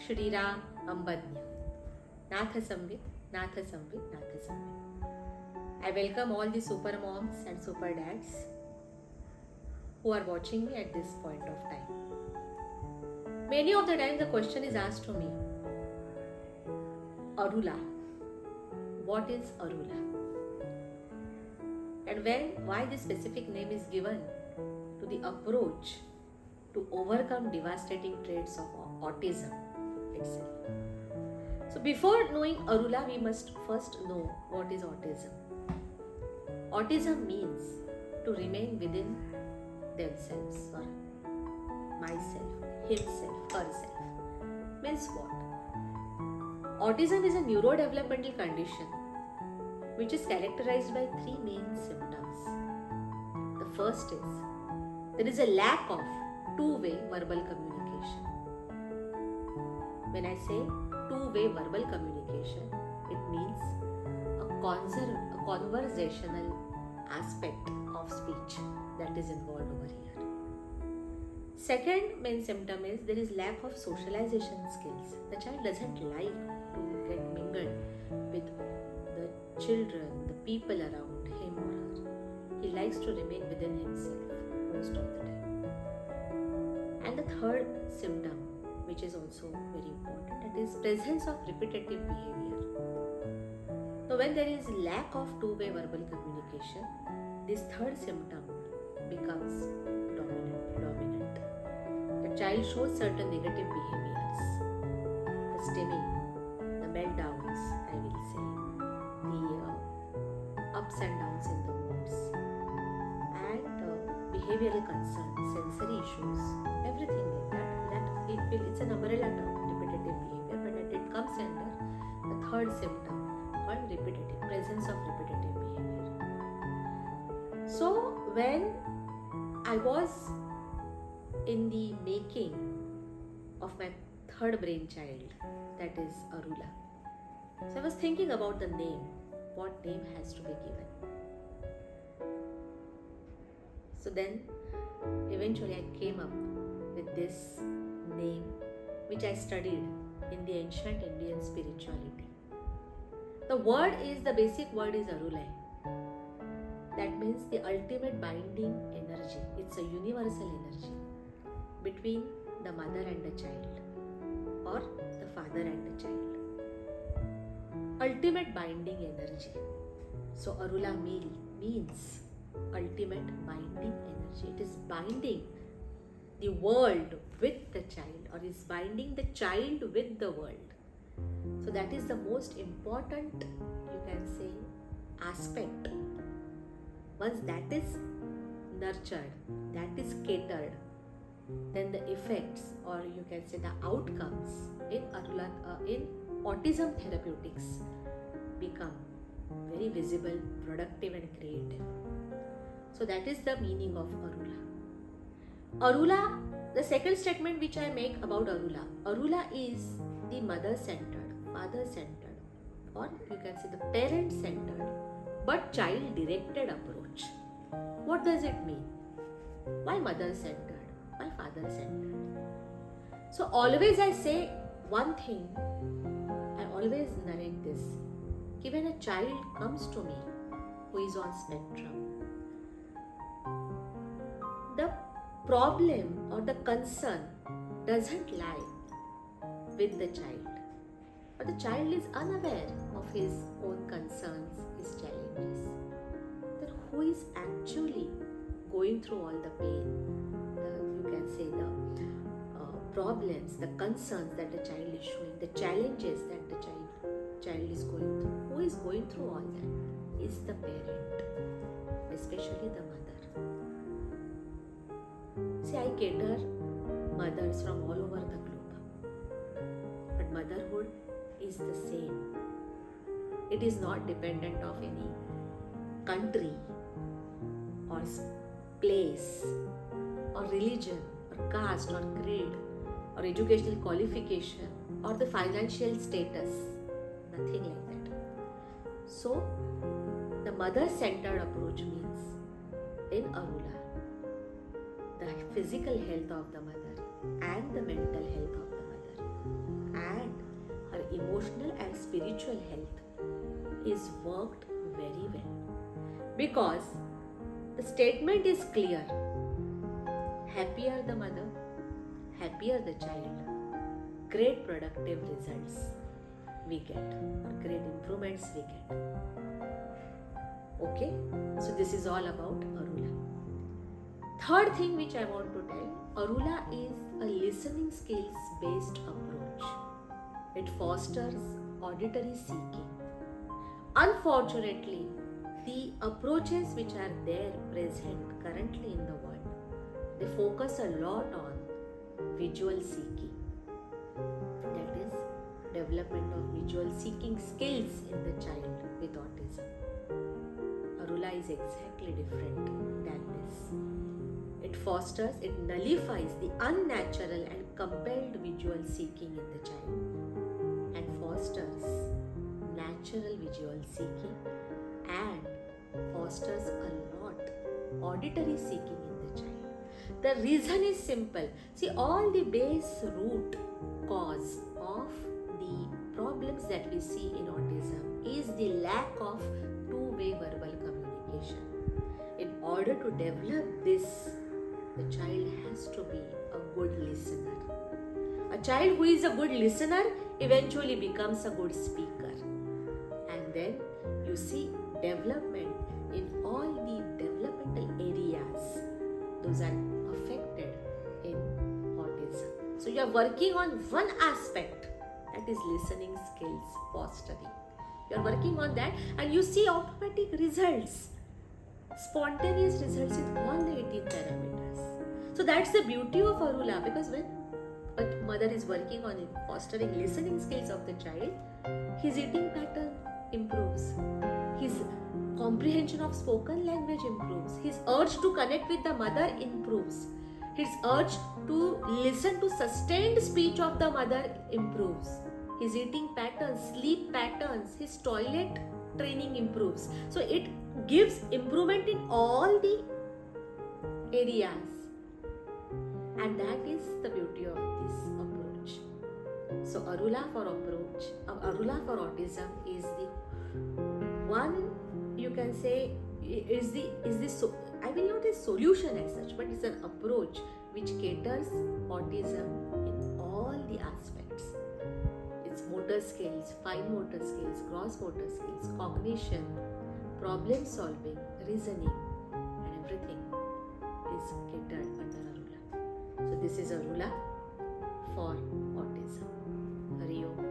Shriram Ambadnya. Nath Samvit, Nath Samvit, Nath Samvit. I welcome all the super moms and super dads who are watching me at this point of time. Many of the time the question is asked to me, Arula. What is Arula? And why this specific name is given to the approach to overcome devastating traits of autism itself. So before knowing Arula, we must first know what is autism. Autism means to remain within themselves or myself, himself, herself. Means what? Autism is a neurodevelopmental condition which is characterized by three main symptoms. The first is there is a lack of two-way verbal communication. When I say two-way verbal communication, it means a conversational aspect of speech that is involved over here. Second main symptom is there is lack of socialization skills. The child doesn't like to get mingled with the children, the people around him or her. He likes to remain within himself most of the time. And the third symptom, which is also very important, that is presence of repetitive behavior. So when there is lack of two-way verbal communication, this third symptom becomes dominant. The child shows certain negative behaviors, the stimming, the meltdowns, I will say, the ups and downs in the moods, and behavioral concerns, sensory issues, everything like that. It's an umbrella term, repetitive behavior, but it comes under the third symptom called presence of repetitive behavior. So when I was in the making of my third brainchild, that is Arula, so I was thinking about the name, what name has to be given. So then eventually I came up with this name which I studied in the ancient Indian spirituality. The basic word is Arulai. That means the ultimate binding energy. It's a universal energy between the mother and the child or the father and the child. Ultimate binding energy. So Arula means ultimate binding energy. It is binding the world with the child, or is binding the child with the world. So that is the most important, you can say, aspect. Once that is nurtured, that is catered, then the effects, or you can say the outcomes in autism therapeutics become very visible, productive and creative. So that is the meaning of Arula. Arula, the second statement which I make about Arula is the mother-centered, father-centered, or you can say the parent-centered, but child-directed approach. What does it mean? Why mother-centered? Why father-centered? So always I say one thing, I always narrate this. When a child comes to me who is on spectrum, the problem or the concern doesn't lie with the child, but the child is unaware of his own concerns, his challenges. That who is actually going through all the pain, you can say the problems, the concerns that the child is showing, the challenges that the child is going through. Who is going through all that is the parent, especially the mother. See, I cater mothers from all over the globe, but motherhood is the same. It is not dependent of any country or place or religion or caste or creed or educational qualification or the financial status, nothing like that. So the mother-centered approach means in Arula, the physical health of the mother and the mental health of the mother emotional and spiritual health is worked very well. Because the statement is clear. Happier the mother, happier the child, great productive results we get, or great improvements we get. Okay, so this is all about Arula. Third thing which I want to tell, Arula is a listening skills based approach. It fosters auditory seeking. Unfortunately, the approaches which are there present currently in the world, they focus a lot on visual seeking. That is, development of visual seeking skills in the child with autism. Arula is exactly different than this. It fosters, it nullifies the unnatural and compelled visual seeking in the child and fosters natural visual seeking and fosters a lot auditory seeking in the child. The reason is simple. See, all the base root cause of the problems that we see in autism is the lack of two-way verbal communication. In order to develop this, the child has to be a good listener. A child who is a good listener eventually becomes a good speaker. And then you see development in all the developmental areas. Those are affected in autism. So you are working on one aspect, that is listening skills fostering. You are working on that and you see automatic results, spontaneous results in all the 18 parameters. So that's the beauty of Arula, because when a mother is working on fostering listening skills of the child, his eating pattern improves, his comprehension of spoken language improves, his urge to connect with the mother improves, his urge to listen to sustained speech of the mother improves, his eating patterns, sleep patterns, his toilet training improves. So it gives improvement in all the areas, and that is the beauty of this approach. So Arula for autism is the one, you can say, is the I will not say solution as such, but it's an approach which caters autism in all the aspects. Its motor skills, fine motor skills, gross motor skills, cognition, problem solving, reasoning, and everything is catered under Arula. So this is Arula for autism. Hari Om.